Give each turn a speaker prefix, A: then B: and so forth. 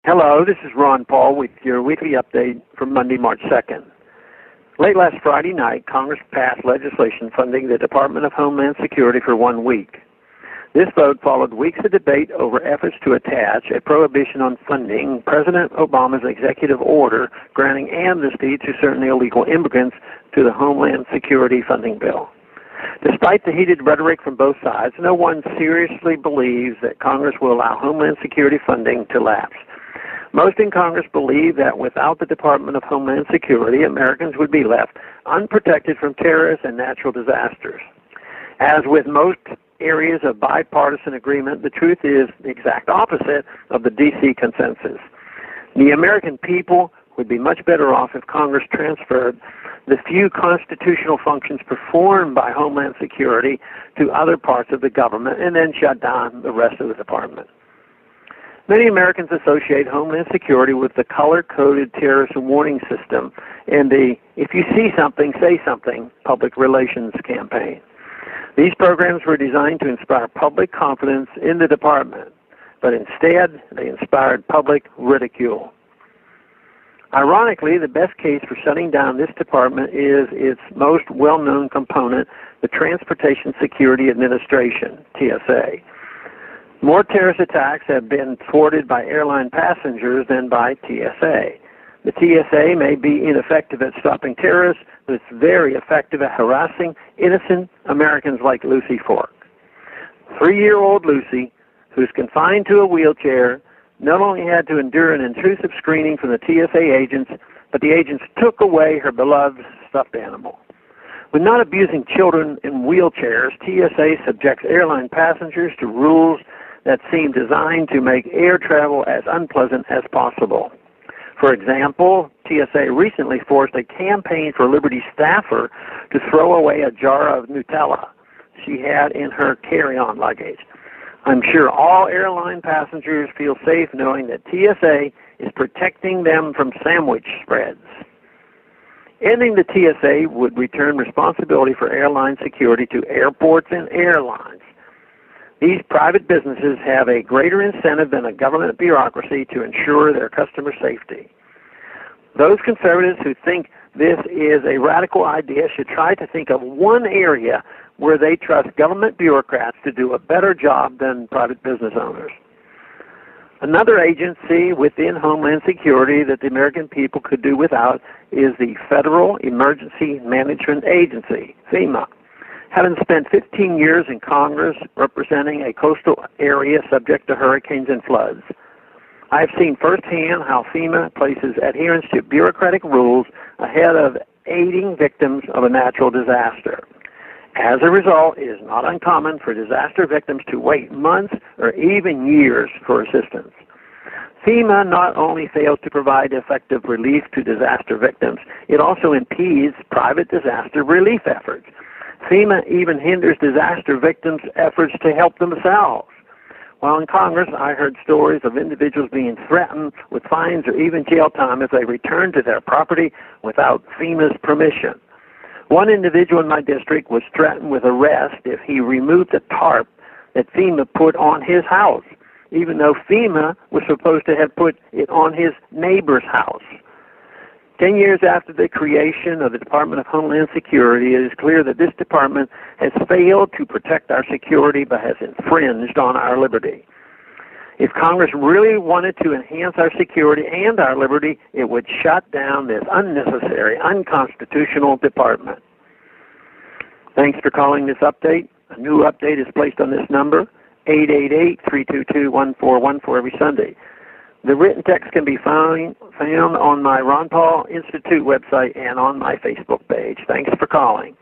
A: Hello, this is Ron Paul with your weekly update for Monday, March 2nd. Late last Friday night, Congress passed legislation funding the Department of Homeland Security for 1 week. This vote followed weeks of debate over efforts to attach a prohibition on funding President Obama's executive order granting amnesty to certain illegal immigrants to the Homeland Security funding bill. Despite the heated rhetoric from both sides, no one seriously believes that Congress will allow Homeland Security funding to lapse. Most in Congress believe that without the Department of Homeland Security, Americans would be left unprotected from terrorists and natural disasters. As with most areas of bipartisan agreement, the truth is the exact opposite of the D.C. consensus. The American people would be much better off if Congress transferred the few constitutional functions performed by Homeland Security to other parts of the government and then shut down the rest of the department. Many Americans associate Homeland Security with the color-coded terrorist warning system and the "if you see something, say something" public relations campaign. These programs were designed to inspire public confidence in the department, but instead they inspired public ridicule. Ironically, the best case for shutting down this department is its most well-known component, the Transportation Security Administration, TSA. More terrorist attacks have been thwarted by airline passengers than by TSA. The TSA may be ineffective at stopping terrorists, but it's very effective at harassing innocent Americans like Lucy Fork. 3-year-old Lucy, who's confined to a wheelchair, not only had to endure an intrusive screening from the TSA agents, but the agents took away her beloved stuffed animal. When not abusing children in wheelchairs, TSA subjects airline passengers to rules that seem designed to make air travel as unpleasant as possible. For example, TSA recently forced a Campaign for Liberty staffer to throw away a jar of Nutella she had in her carry-on luggage. I'm sure all airline passengers feel safe knowing that TSA is protecting them from sandwich spreads. Ending the TSA would return responsibility for airline security to airports and airlines. These private businesses have a greater incentive than a government bureaucracy to ensure their customer safety. Those conservatives who think this is a radical idea should try to think of one area where they trust government bureaucrats to do a better job than private business owners. Another agency within Homeland Security that the American people could do without is the Federal Emergency Management Agency, FEMA. Having spent 15 years in Congress representing a coastal area subject to hurricanes and floods, I have seen firsthand how FEMA places adherence to bureaucratic rules ahead of aiding victims of a natural disaster. As a result, it is not uncommon for disaster victims to wait months or even years for assistance. FEMA not only fails to provide effective relief to disaster victims, it also impedes private disaster relief efforts. FEMA even hinders disaster victims' efforts to help themselves. While in Congress, I heard stories of individuals being threatened with fines or even jail time if they returned to their property without FEMA's permission. One individual in my district was threatened with arrest if he removed a tarp that FEMA put on his house, even though FEMA was supposed to have put it on his neighbor's house. 10 years after the creation of the Department of Homeland Security, it is clear that this department has failed to protect our security but has infringed on our liberty. If Congress really wanted to enhance our security and our liberty, it would shut down this unnecessary, unconstitutional department. Thanks for calling this update. A new update is placed on this number, 888-322-1414 every Sunday. The written text can be found on my Ron Paul Institute website and on my Facebook page. Thanks for calling.